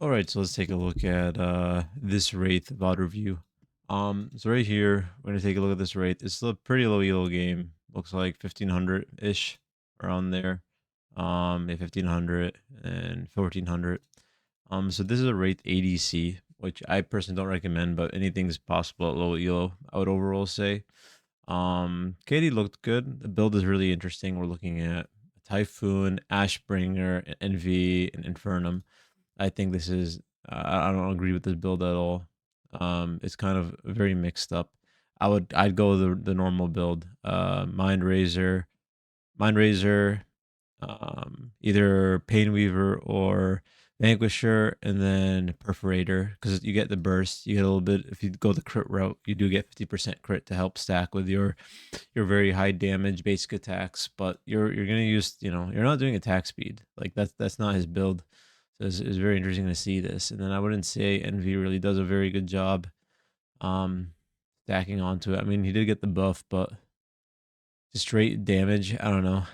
All right, so let's take a look at this Wraith VOD review. So right here, we're gonna take a look at this Wraith. It's a pretty low elo game. Looks like 1500-ish around there. Yeah, 1500 and 1400. So this is a Wraith ADC, which I personally don't recommend, but anything's possible at low elo, I would overall say. KD looked good. The build is really interesting. We're looking at Typhoon, Ashbringer, NV, and Infernum. I think this is I don't agree with this build at all. It's kind of very mixed up. I'd go the normal build. Mind Razor, either Pain Weaver or Vanquisher, and then Perforator because you get the burst. You get a little bit if you go the crit route. You do get 50% crit to help stack with your very high damage basic attacks. But you're gonna use you're not doing attack speed. Like that's not his build. So it's very interesting to see this. And then I wouldn't say Envy really does a very good job um stacking onto it. I mean, he did get the buff, but just straight damage, I don't know.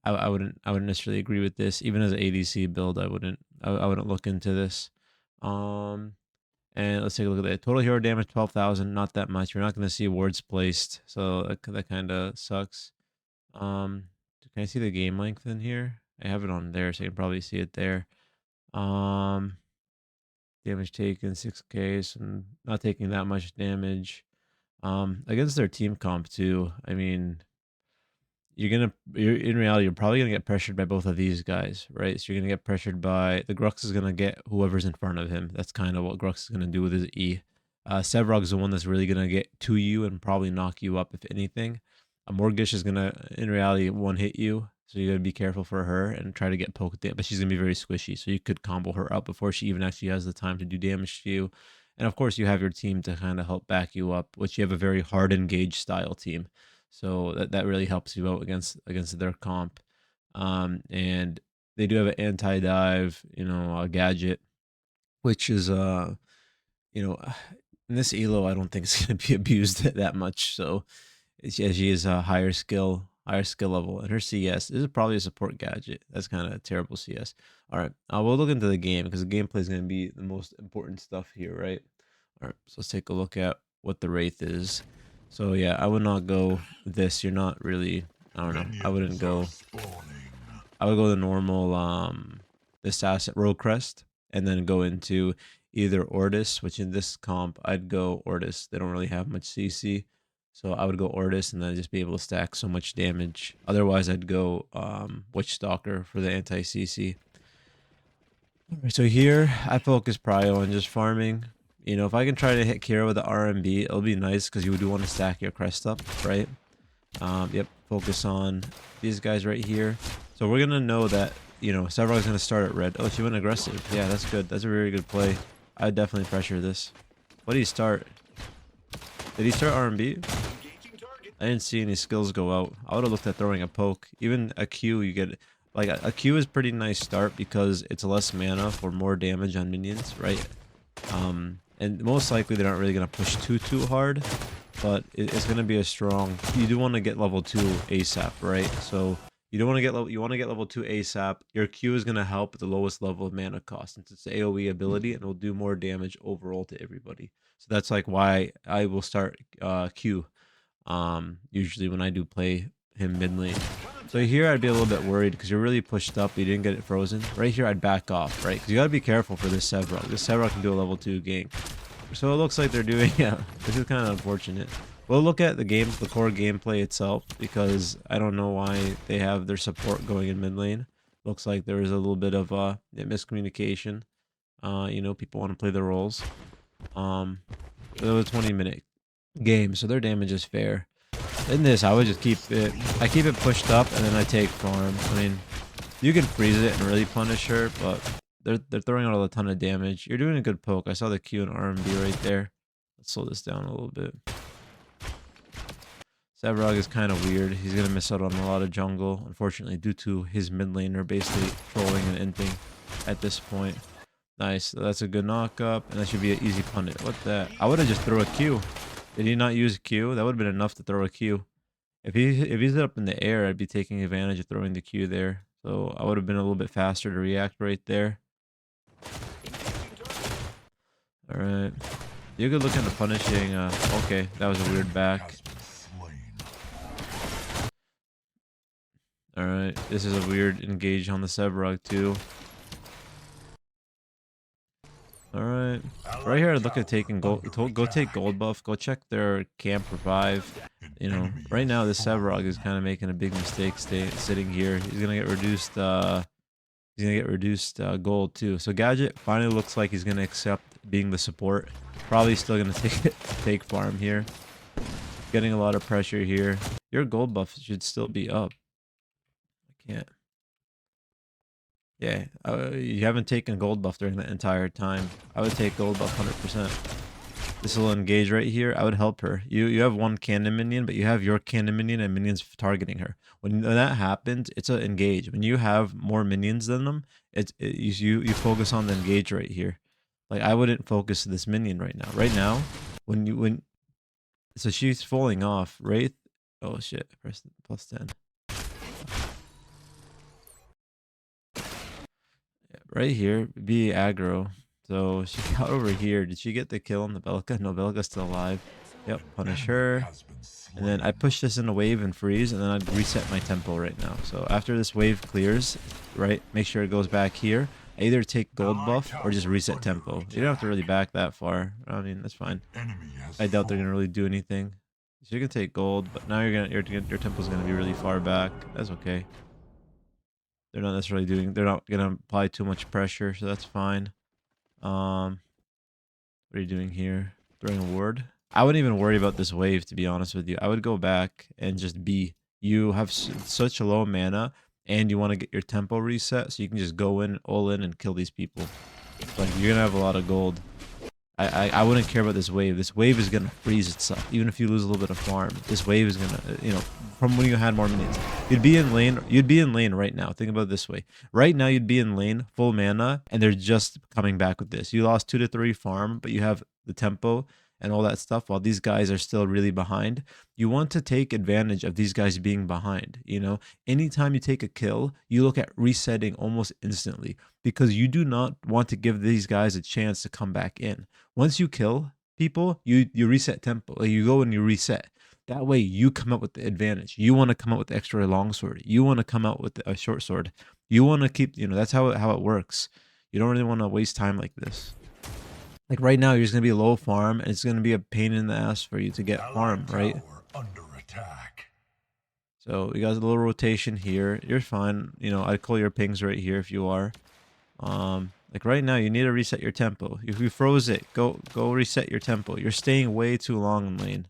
I wouldn't necessarily agree with this. Even as an ADC build, I wouldn't look into this. Um and let's take a look at that. Total hero damage 12,000, not that much. You're not going to see wards placed, so that kind of sucks. Um can I see the game length in here? I have it on there, so you can probably see it there. Um Damage taken 6k, so not taking that much damage. Against their team comp too. I mean, you're in reality you're probably gonna get pressured by both of these guys, right? So you're gonna get pressured by the Grux is gonna get whoever's in front of him. That's kind of what Grux is gonna do with his E. Sevrog is the one that's really gonna get to you and probably knock you up if anything. A Morgish is gonna in reality one hit you, so you gotta be careful for her and try to get poked in. But she's gonna be very squishy, so you could combo her up before she even actually has the time to do damage to you. And of course, you have your team to kind of help back you up, which you have a very hard engaged style team. So that really helps you out against their comp. And they do have an anti-dive, a gadget, which is you know, in this elo, I don't think it's gonna be abused that much. So she is a higher skill level, and her CS this is probably a support gadget. That's kind of terrible CS. All right, we'll look into the game because the gameplay is gonna be the most important stuff here, right? All right, so let's take a look at what the Wraith is. So yeah, I would not go this. You're not really. I don't know. I would go the normal this asset Rogue Crest, and then go into either Ortis, which in this comp I'd go Ortis. They don't really have much CC, so I would go Ortis and then just be able to stack so much damage. Otherwise, I'd go Witch Stalker for the anti CC. Alright, so here I focus prio on just farming. If I can try to hit Kira with the RMB, it'll be nice because you do want to stack your crest up, right? Yep, focus on these guys right here. So we're gonna know that Sevrog's gonna start at red. Oh, she went aggressive. Yeah, that's good. That's a very good play. I'd definitely pressure this. What did he start? Did he start RMB? I didn't see any skills go out. I would have looked at throwing a poke. Even a Q, you get like a Q is pretty nice start because it's less mana for more damage on minions, right? And most likely they're not really gonna push too hard, but it's gonna be a strong. You do want to get level 2 ASAP, right? So you don't want to get level. You want to get level 2 ASAP. Your Q is gonna help at the lowest level of mana cost since it's an AOE ability and will do more damage overall to everybody. So that's like why I will start Q. Usually when I do play him mid lane. So here I'd be a little bit worried because you're really pushed up. You didn't get it frozen. Right here I'd back off, right? Because you gotta be careful for this Sevrog. This Sevrog can do a level 2 gank. So it looks like they're doing, yeah, this is kind of unfortunate. We'll look at the core gameplay itself, because I don't know why they have their support going in mid lane. Looks like there is a little bit of miscommunication. People want to play their roles. It was a 20-minute game, so their damage is fair. In this, I would just I keep it pushed up, and then I take farm. I mean, you can freeze it and really punish her, but they're throwing out a ton of damage. You're doing a good poke. I saw the Q and RMB right there. Let's slow this down a little bit. Sevrog is kind of weird. He's gonna miss out on a lot of jungle, unfortunately, due to his mid laner basically trolling and inting at this point. Nice. That's a good knock up, and that should be an easy punish. What the? I would have just thrown a Q. Did he not use Q? That would have been enough to throw a Q. If he's up in the air, I'd be taking advantage of throwing the Q there. So I would have been a little bit faster to react right there. All right. You could look into punishing. Okay, that was a weird back. All right, this is a weird engage on the Sevrog too. All right, right here, I'd look at taking gold. Go take gold buff. Go check their camp revive. You know, right now this Sevrog is kind of making a big mistake sitting here. He's gonna get reduced. He's gonna get reduced gold too. So Gadget finally looks like he's gonna accept being the support. Probably still gonna take farm here. Getting a lot of pressure here. Your gold buff should still be up. I can't. Yeah, you haven't taken gold buff during that entire time. I would take gold buff 100%. This will engage right here. I would help her. You have one cannon minion, but you have your cannon minion and minions targeting her. When that happens, it's an engage. When you have more minions than them, you focus on the engage right here. Like I wouldn't focus this minion right now. Right now, so she's falling off. Wraith. Oh shit! Press +10. Right here, be aggro. So she got over here. Did she get the kill on the Belka? No, Belka's still alive. Yep, punish her. And then I push this in a wave and freeze, and then I'd reset my tempo right now. So after this wave clears, right, make sure it goes back here. I either take gold buff or just reset tempo. You don't have to really back that far. I mean, that's fine. I doubt they're gonna really do anything. So you can take gold, but now your tempo's gonna be really far back. That's okay. They're not necessarily they're not gonna apply too much pressure, so that's fine. What are you doing here? Throwing a ward? I wouldn't even worry about this wave, to be honest with you. I would go back and just be. You have such a low mana, and you want to get your tempo reset, so you can just go in, all in, and kill these people. Like, you're gonna have a lot of gold. I wouldn't care about this wave. This wave is gonna freeze itself, even if you lose a little bit of farm. This wave is gonna, you know, from when you had more minions, you'd be in lane. You'd be in lane right now. Think about it this way. Right now, you'd be in lane, full mana, and they're just coming back with this. You lost 2 to 3 farm, but you have the tempo and all that stuff, while these guys are still really behind. You want to take advantage of these guys being behind. You know, anytime you take a kill, you look at resetting almost instantly, because you do not want to give these guys a chance to come back in. Once you kill people, you reset tempo. Like, you go and you reset. That way you come out with the advantage. You want to come out with the extra long sword. You want to come out with a short sword. You want to keep, you know, that's how it works. You don't really want to waste time like this. Like right now, you're just going to be low farm, and it's going to be a pain in the ass for you to get farm, right? Under attack. So you got a little rotation here. You're fine. You know, I'd call your pings right here if you are. Like right now, you need to reset your tempo. If you froze it, go reset your tempo. You're staying way too long in lane.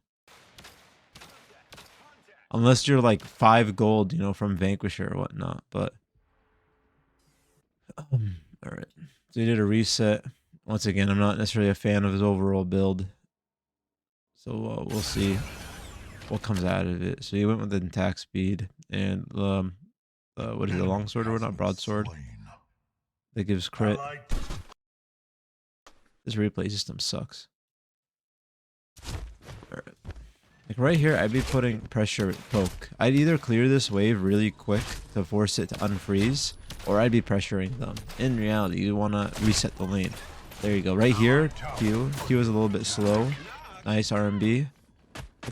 Unless you're like 5 gold, you know, from Vanquisher or whatnot. But all right. So you did a reset. Once again, I'm not necessarily a fan of his overall build. So we'll see what comes out of it. So you went with the attack speed and what is it, the longsword or not, broadsword? That gives crit. This replay system sucks. Alright. Like right here, I'd be putting pressure poke. I'd either clear this wave really quick to force it to unfreeze, or I'd be pressuring them. In reality, you want to reset the lane. There you go. Right here, Q. Q is a little bit slow. Nice RMB.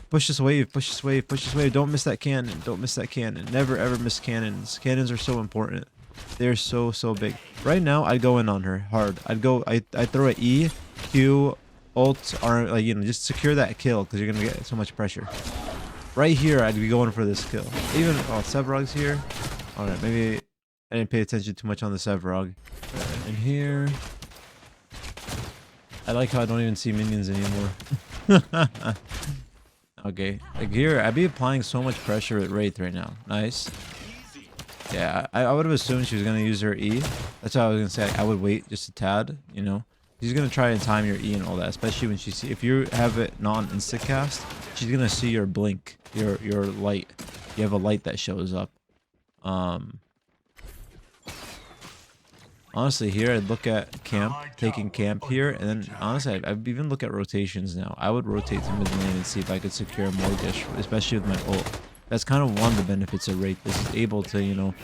Push this wave, push this wave, push this wave. Don't miss that cannon. Don't miss that cannon. Never ever miss cannons. Cannons are so important. They're so big. Right now, I'd go in on her hard. I'd throw an E, Q, ult, R, like, you know, just secure that kill, because you're gonna get so much pressure. Right here, I'd be going for this kill. Even Sevrog's here. All right, maybe I didn't pay attention too much on the Sevrog. Right, and here, I like how I don't even see minions anymore. Okay, like here, I'd be applying so much pressure at Wraith right now. Nice. Yeah, I would have assumed she was going to use her E. That's what I was going to say. I would wait just a tad, you know. She's going to try and time your E and all that, especially when if you have it non-instant cast, she's going to see your blink, your light. You have a light that shows up. Honestly, here I'd look at camp, taking camp here, and then honestly, I'd even look at rotations now. I would rotate to mid lane and see if I could secure more dish, especially with my ult. That's kind of one of the benefits of Wraith. This is able to, you know,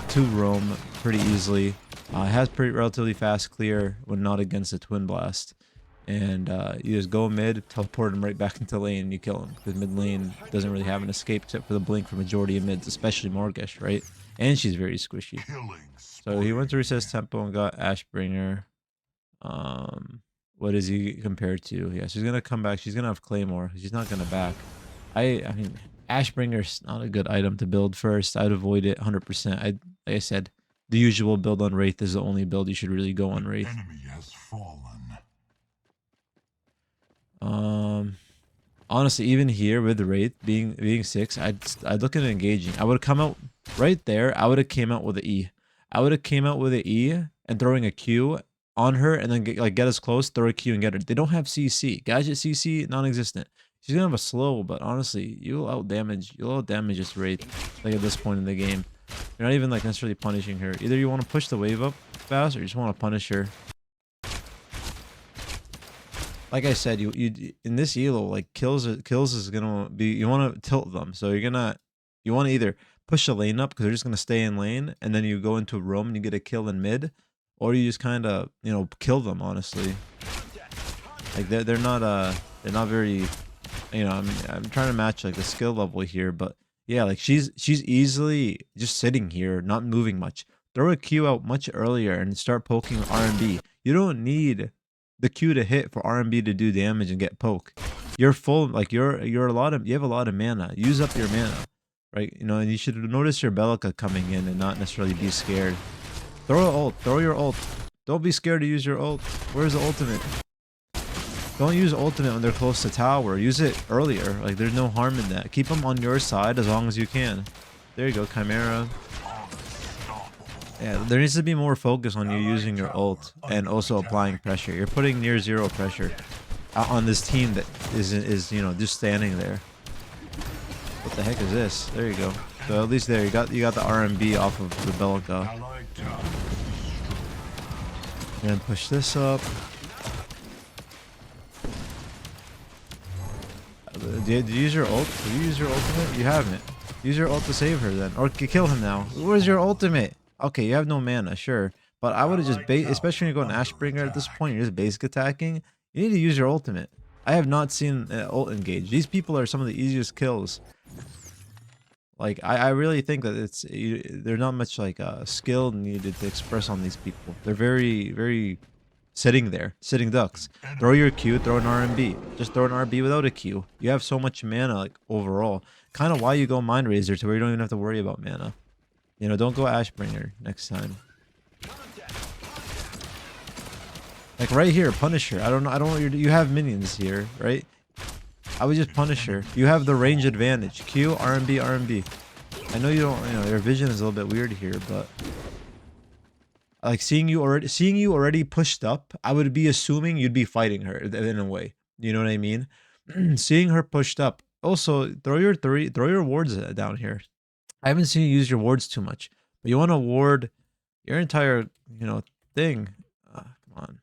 to roam pretty easily. It has pretty relatively fast clear when not against a twin blast. and you just go mid, teleport him right back into lane, and you kill him because mid lane doesn't really have an escape except for the blink for majority of mids, especially Morgish, right? And she's very squishy. Killing So he went to spree. recess tempo and got Ashbringer. What is he compared to? Yeah, she's gonna come back. She's gonna have Claymore. She's not gonna back. I mean, Ashbringer's not a good item to build first. I'd avoid it 100%. Like I said, the usual build on Wraith is the only build you should really go on Wraith. Enemy has fallen. Honestly, even here with the Wraith being 6, I'd look at engaging. I would have come out right there. I would have came out with an E. I would have came out with an E and throwing a Q on her and then get us close, throw a Q and get her. They don't have CC. Gadget CC non-existent. She's gonna have a slow, but honestly, you'll out damage this Wraith like at this point in the game. You're not even like necessarily punishing her. Either you want to push the wave up fast or you just want to punish her. Like I said, you in this elo, like kills is gonna be, you want to tilt them. So you want to either push the lane up because they're just gonna stay in lane, and then you go into a roam and you get a kill in mid, or you just kind of kill them. Honestly, like they're not very, I mean, I'm trying to match like the skill level here, but yeah, like she's easily just sitting here, not moving much. Throw a Q out much earlier and start poking R&B. You don't need the Q to hit for R&B to do damage and get poke. You're full, like you have a lot of mana. Use up your mana, right? And you should notice your Bellica coming in and not necessarily be scared. Throw an ult. Throw your ult. Don't be scared to use your ult. Where's the ultimate? Don't use ultimate when they're close to tower. Use it earlier. Like there's no harm in that. Keep them on your side as long as you can. There you go, Chimera. Yeah, there needs to be more focus on you using your ult and also applying pressure. You're putting near zero pressure on this team that is just standing there. What the heck is this? There you go. So at least there you got the RMB off of the Bellica. And push this up. Did you use your ult? Did you use your ultimate? You haven't. Use your ult to save her then, or kill him now. Where's your ultimate? Okay, you have no mana, sure. But I would have just especially when you're going Ashbringer at this point, you're just basic attacking. You need to use your ultimate. I have not seen ult engage. These people are some of the easiest kills. Like I really think that there's not much like skill needed to express on these people. They're very sitting ducks. Throw your Q, throw an RMB. Just throw an RB without a Q. You have so much mana like overall. Kind of why you go Mind Razor to where you don't even have to worry about mana. Don't go Ashbringer next time. Like right here, punish her. I don't know you have minions here, right? I would just punish her. You have the range advantage. Q, RMB, RMB. I know you don't, your vision is a little bit weird here, but like seeing you already pushed up, I would be assuming you'd be fighting her in a way. You know what I mean? Seeing her pushed up. Also, throw your wards down here. I haven't seen you use your wards too much, but you want to ward your entire, thing. Come on.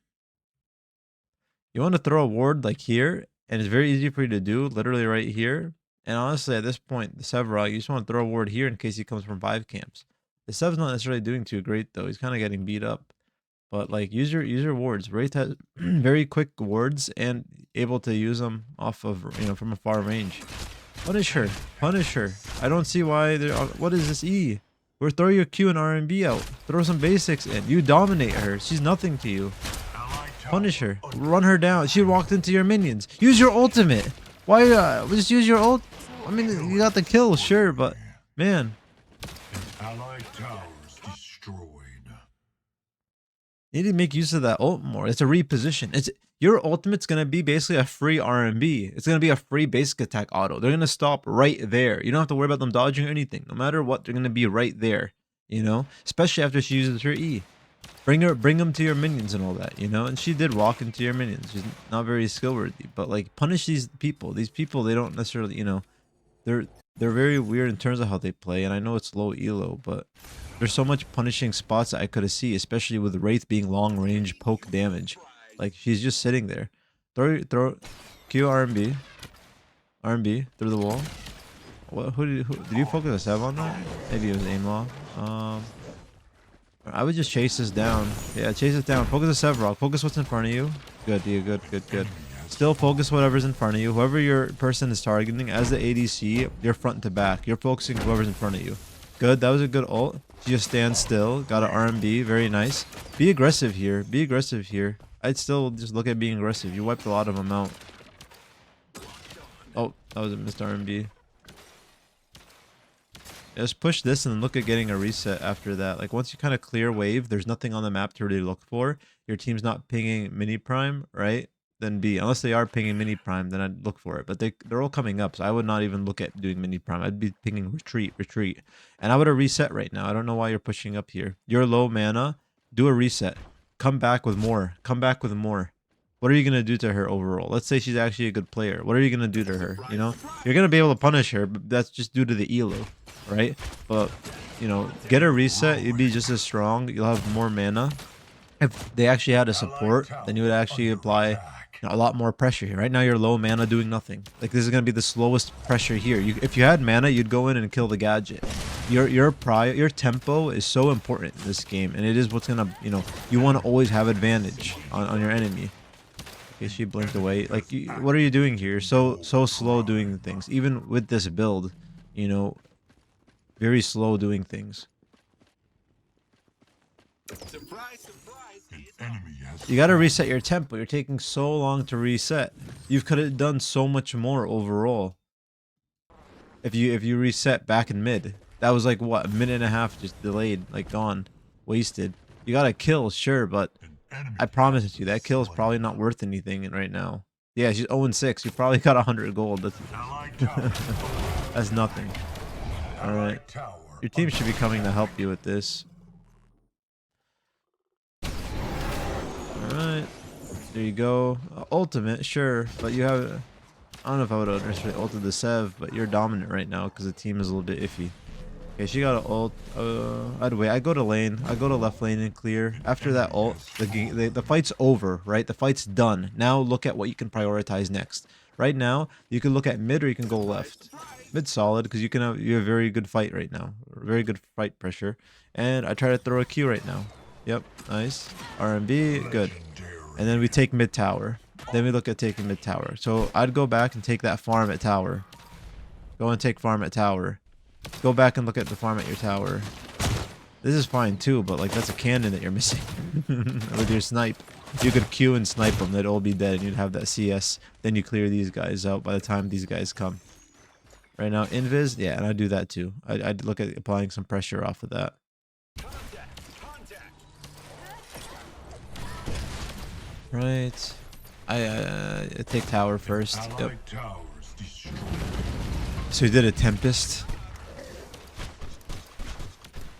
You want to throw a ward like here, and it's very easy for you to do, literally right here. And honestly, at this point, the Several, you just want to throw a ward here in case he comes from 5 camps. The Sev's not necessarily doing too great though. He's kind of getting beat up. But like use your wards. Wraith has very quick wards and able to use them off of from a far range. Punish her. Punish her. I don't see why they're... What is this E? Or throw your Q and R&B out. Throw some basics in. You dominate her. She's nothing to you. Punish her. Run her down. She walked into your minions. Use your ultimate. Why just use your ult? I mean, you got the kill, sure, but man. Allied towers destroyed. You need to make use of that ult more. It's a reposition. Your ultimate's gonna be basically a free R&B. It's gonna be a free basic attack auto. They're gonna stop right there. You don't have to worry about them dodging or anything. No matter what, they're gonna be right there. Especially after she uses her E. Bring them to your minions and all that. And she did walk into your minions. She's not very skill worthy, but like punish these people. These people, they don't necessarily, they're very weird in terms of how they play. And I know it's low elo, but there's so much punishing spots that I could have seen, especially with Wraith being long range poke damage. Like she's just sitting there. Throw Q R&B through the wall. What? Who did you focus a Sev on that? Maybe it was aim law. I would just chase this down. Yeah, chase it down. Focus the Sev rock. Focus what's in front of you. Good, you good, good, good. Enemy has Still fallen. focus whatever's in front of you. Whoever your person is targeting as the ADC, you're front to back. You're focusing whoever's in front of you. Good, that was a good ult. She just stands still. Got an RMB, very nice. Be aggressive here. Be aggressive here. I'd still just look at being aggressive. You wiped a lot of them out. Oh, that was a missed RMB. Just push this and look at getting a reset after that. Like once you kind of clear wave, there's nothing on the map to really look for. Your team's not pinging mini prime, right? Then B. Unless they are pinging mini prime, then I'd look for it. But they're all coming up, so I would not even look at doing mini prime. I'd be pinging retreat, retreat. And I would have reset right now. I don't know why you're pushing up here. You're low mana. Do a reset. Come back with more. Come back with more. What are you gonna do to her overall? Let's say she's actually a good player. What are you gonna do to her? You know, you're gonna be able to punish her, but that's just due to the elo, right? But you know, get a reset. You'd be just as strong. You'll have more mana. If they actually had a support, then you would actually apply a lot more pressure here. Right now, you're low mana doing nothing. Like this is gonna be the slowest pressure here. If you had mana, you'd go in and kill the gadget. Your tempo is so important in this game, and it is what's gonna, you know, you want to always have advantage on your enemy. Okay, she blinked away. Like, what are you doing here? You're so slow doing things. Even with this build, you know, very slow doing things. Surprise, surprise. An enemy has You gotta reset your tempo. You're taking so long to reset. You could have done so much more overall. If you reset back in mid, that was like what, a minute and a half just delayed, like gone, wasted. You got a kill, sure, but an enemy I promise has you that kill is fallen. probably not worth anything right now. Yeah, she's 0-6. You probably got 100 gold. Allied tower. That's nothing. All right. Allied tower. Your team should be coming to help you with this. Alright. There you go. Ultimate, sure. But you have... I don't know if I would have necessarily ulted the Sev, but you're dominant right now because the team is a little bit iffy. Okay, she got an ult. I'd wait. I go to lane. I go to left lane and clear. After that ult, the fight's over, right? The fight's done. Now look at what you can prioritize next. Right now, you can look at mid or you can go left. Mid solid because you have a very good fight right now. Very good fight pressure. And I try to throw a Q right now. Yep, nice. RMB, good. And then we take mid tower. Then we look at taking mid tower. So I'd go back and take that farm at tower. Go and take farm at tower. Go back and look at the farm at your tower. This is fine too, but like that's a cannon that you're missing with your snipe. You could Q and snipe them, they'd all be dead, and you'd have that CS. Then you clear these guys out by the time these guys come. Right now, invis, yeah, and I do that too. I'd look at applying some pressure off of that. Right. I take tower first. Yep. Allied towers destroyed. So he did a Tempest.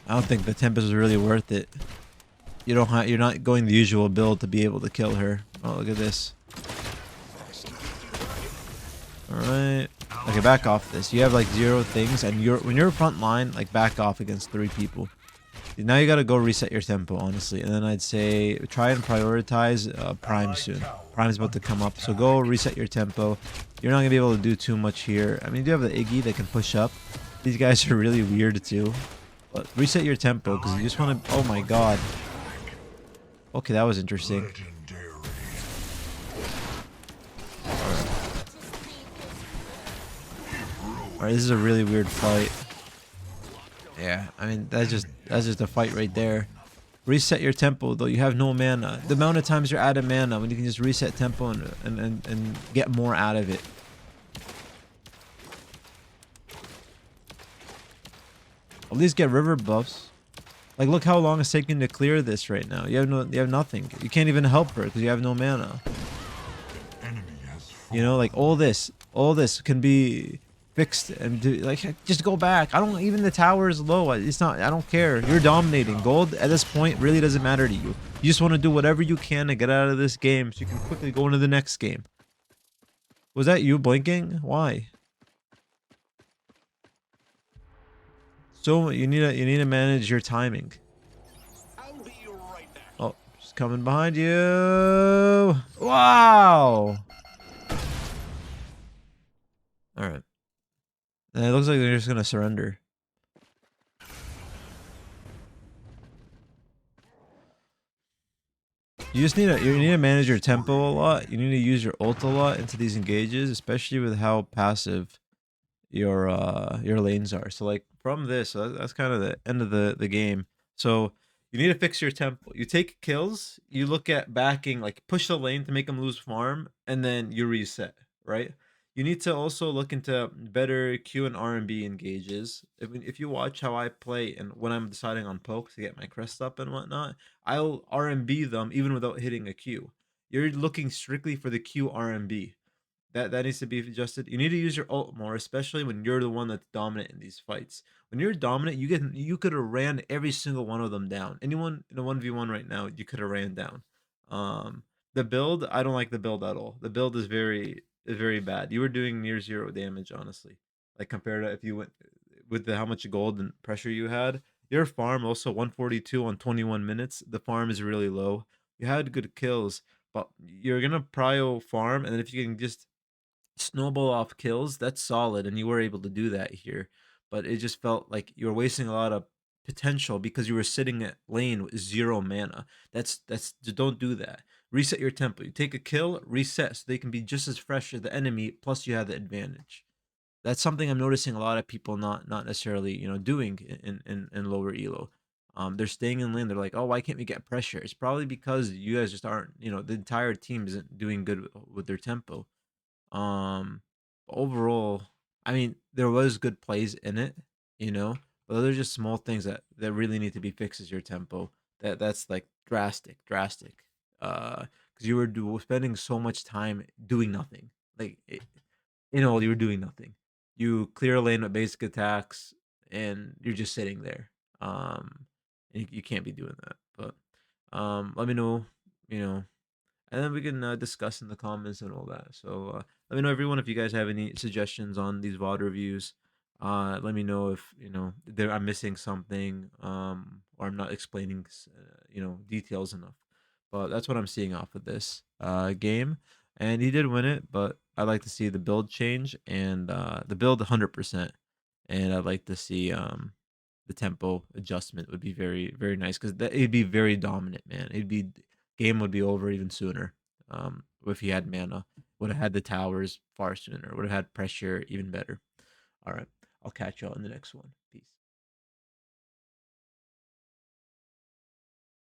I don't think the Tempest was really worth it. You're not going the usual build to be able to kill her. Oh, look at this. Alright. Okay, back off this. You have like 0 things, and when you're front line, like back off against 3 people. Now you gotta go reset your tempo, honestly. And then I'd say try and prioritize Prime soon. Prime's about to come up, so go reset your tempo. You're not gonna be able to do too much here. I mean, you do have the Iggy that can push up. These guys are really weird too. But reset your tempo because you just want to. Oh my god. Okay, that was interesting. Legendary. Alright, this is a really weird fight. Yeah, I mean that's just a fight right there. Reset your tempo though. You have no mana. The amount of times you're out of mana when you can just reset tempo and get more out of it. At least get river buffs. Like look how long it's taking to clear this right now. You have nothing. You can't even help her because you have no mana. Enemy has fallen. You know, like all this can be fixed and just go back. I don't even the tower is low. It's not. I don't care. You're dominating. Gold at this point really doesn't matter to you. You just want to do whatever you can to get out of this game so you can quickly go into the next game. Was that you blinking? Why? So you need to manage your timing. I'll be right back. Oh, she's coming behind you. Wow. All right. And it looks like they're just gonna surrender. You just need to manage your tempo a lot. You need to use your ult a lot into these engages, especially with how passive your lanes are. So like from this, so that's kind of the end of the game. So you need to fix your tempo. You take kills, you look at backing, like push the lane to make them lose farm, and then you reset, right? You need to also look into better Q and R&B engages. If you watch how I play and when I'm deciding on poke to get my crest up and whatnot, I'll R&B them even without hitting a Q. You're looking strictly for the Q R&B. That needs to be adjusted. You need to use your ult more, especially when you're the one that's dominant in these fights. When you're dominant, you could have ran every single one of them down. Anyone in a 1v1 right now, you could have ran down. Um the build, I don't like the build at all. The build is very bad. You were doing near zero damage, honestly. Like compared to if you went with how much gold and pressure you had. Your farm also 142 on 21 minutes. The farm is really low. You had good kills, but you're gonna prio farm, and then if you can just snowball off kills, that's solid, and you were able to do that here. But it just felt like you were wasting a lot of potential because you were sitting at lane with zero mana. That's don't do that. Reset your tempo. You take a kill, reset so they can be just as fresh as the enemy. Plus, you have the advantage. That's something I'm noticing a lot of people not necessarily doing in lower elo. They're staying in lane. They're like, oh, why can't we get pressure? It's probably because you guys just aren't. The entire team isn't doing good with their tempo. Um, overall, I mean, there was good plays in it, but those are just small things that really need to be fixed as your tempo. That's like drastic. Because you were spending so much time doing nothing. Like you were doing nothing. You clear a lane with basic attacks, and you're just sitting there. And you can't be doing that. But let me know, you know, and then we can discuss in the comments and all that. So let me know, everyone, if you guys have any suggestions on these VOD reviews. Let me know if I'm missing something, or I'm not explaining details enough. But that's what I'm seeing off of this game, and he did win it. But I'd like to see the build change and the build 100%, and I'd like to see the tempo adjustment would be very very nice because it'd be very dominant, man. It'd be game would be over even sooner. If he had mana, would have had the towers far sooner. Would have had pressure even better. All right, I'll catch y'all in the next one. Peace.